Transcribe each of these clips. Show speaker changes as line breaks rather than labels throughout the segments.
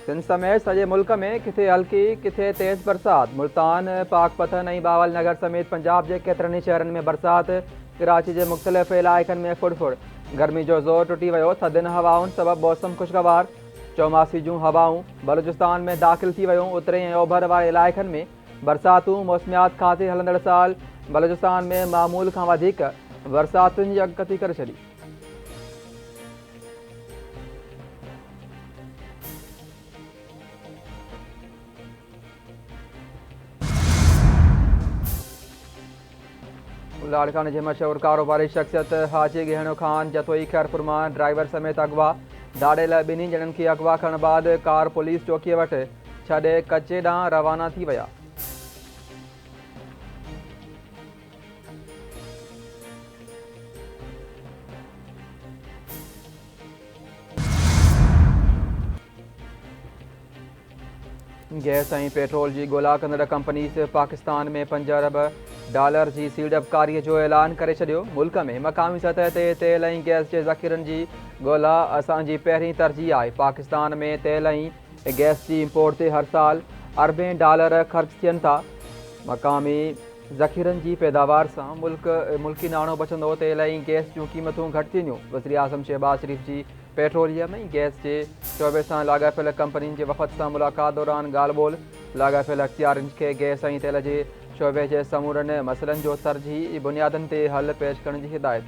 सिंध समेत सॼे मुल्क में किथे हल्की किथे तेज़ बरसात। मुल्तान, पाकपथन ऐं बावल नगर समेत पंजाब के केतिरनि शहरनि में बरसात। कराची के मुख़्तलिफ़ इलाइक़नि में फुड़ गर्मी जो ज़ोर टुटी वियो। थधियुनि हवाउनि सबबि मौसम ख़ुशगवार। चौमासी जूं हवाऊं बलूचिस्तान में दाख़िल थी वियूं। उत्तरी ऐं ओभर वारे इलाइक़नि में बरसातूं। मौसमियात खाते हलंदड़ साल बलूचिस्तान में मामूल खां वधीक बरसातुनि जी अॻकथी करे छॾी। लाड़काने जे मशहूर कारोबारी शख्सियत हाजी गहणो खान जतोई खैरपुर मां ड्राइवर समेत अगवा। दाड़ेल ॿिन्ही ॼणनि खे अगवा करण बाद कार पुलिस चौकीअ वटि छॾे कचे ॾांहुं रवाना थी विया। गैस ऐं पेट्रोल जी ॻोल्हा कंदड़ कंपनीज़ पाकिस्तान में $5 अरब जी सीड़पकारीअ जो ऐलान करे छॾियो। मुल्क में मक़ामी सतह ते तेल ऐं गैस जे ज़ख़ीरनि जी ॻोल्हा असांजी पहिरीं तरजीह आहे। पाकिस्तान में तेल ऐं गैस जी इम्पोर्ट ते हर साल $अरबें ख़र्च थियनि था। मक़ामी ज़ख़ीरनि जी पैदावार सां मुल्की नाणो बचंदो। तेल ऐं गैस जूं क़ीमतूं घटि थींदियूं। वज़ीर आज़म शहबाज शरीफ़ जी पेट्रोलियम ऐं गैस जे शोबे सां लाॻापियल कंपनियुनि जे वफ़द सां मुलाक़ात दौरान ॻाल्हि ॿोल्हि। लाॻापियल अख़्तियारनि खे गैस ऐं तेल जे शोबे जे समूरनि मसइलनि जो तरजीही बुनियादनि ते हल पेश करण जी हिदायत।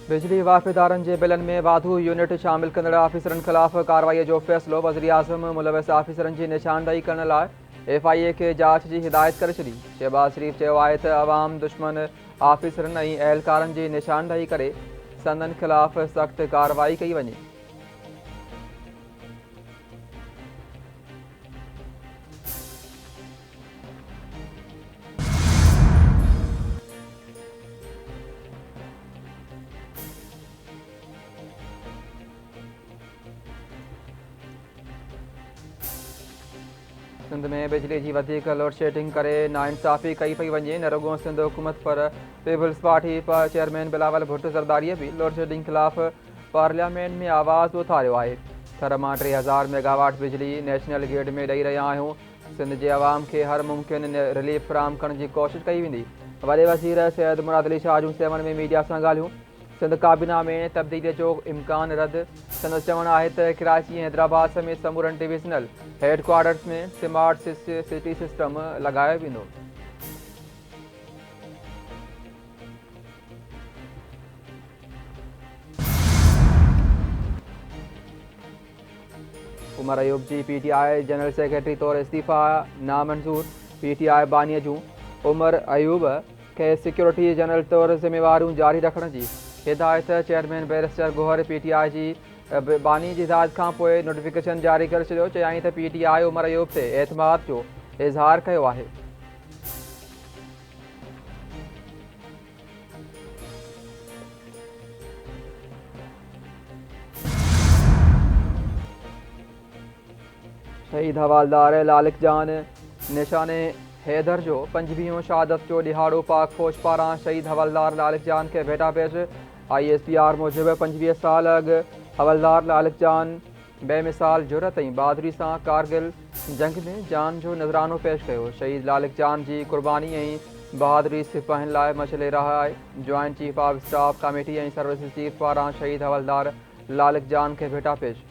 बिजली वाफ़ेदारनि जे बिलनि में वाधू यूनिट शामिल कंदड़ ऑफिसरनि ख़िलाफ़ कार्रवाईअ जो फ़ैसिलो। वज़ीर आज़म मुलविस ऑफिसरनि जी निशानदेही करण लाइ FIA खे जांच जी हिदायत करे छॾी। शहबाज शरीफ़ चयो आहे त अवाम दुश्मन ऑफिसरनि ऐं अहलकारनि जी निशानदेही करे संदनि ख़िलाफ़ सख़्त कार्रवाई कई वञे। सिंध में बिजली जी वधीक लोड शेडिंग करे नाइंसाफ़ी कई पई वञे। न रुॻो सिंध हुकूमत पर पीपल्स पार्टी चेयरमैन बिलावल भुट्टो ज़रदारीअ बि लोड शेडिंग ख़िलाफ़ पार्लियामेंट में आवाज़ उथारियो आहे। थर मां 3000 मेगावाट बिजली नेशनल ग्रिड में ॾेई रहिया आहियूं। सिंध जे अवाम खे हर मुमकिन रिलीफ फ़राहम करण जी कोशिशि कई वेंदी। वॾे वज़ीर सैयद मुराद अली शाह जूं 7 में मीडिया सां ॻाल्हियूं। सिंध काबीना में तब्दीलीअ जो इम्कान रद्द। संदसि चवणु आहे त कराची ऐं हैदराबाद समेत समूरनि डिविज़नल हेडक्वार्टर्स में स्मार्ट सिटी सिस्टम लॻायो वेंदो। उमर अयूब जी PTI जनरल सेक्रेटरी तौरु इस्तीफ़ा नामंज़ूर। PTI बानीअ जूं उमर अयूब खे सिक्योरिटी जनरल तौरु ज़िम्मेवारियूं जारी रखण जी हिदायत। चेयरमैन बैरिस्टर गोहर PTI जी बानी जी हिदायत खां पोइ नोटिफिकेशन जारी करे छॾियो। चयाईं त PTI उमर अयूब ते एतमाद जो इज़हार कयो आहे। शहीद हवालदार लालिक जान निशाने हैदर जो 25हों शहादत जो ॾिहाड़ो पाक फ़ौज पारां शहीद हवालदार लालिक जान खे भेटा पेश। ISPR मूजिबि 25 साल अॻु हवालदार लालिक जान बेमिसाल जुरत ऐं बहादुरी सां कारगिल जंग में जान जो नज़रानो पेश कयो। शहीद लालिक जान जी कुर्बानी ऐं बहादुरी सिपाहियुनि लाइ मशले रहा आहे। Joint chief of staff committee ऐं सर्विसिस चीफ पारां शहीद हवालदार लालिक जान खे भेटा पेश।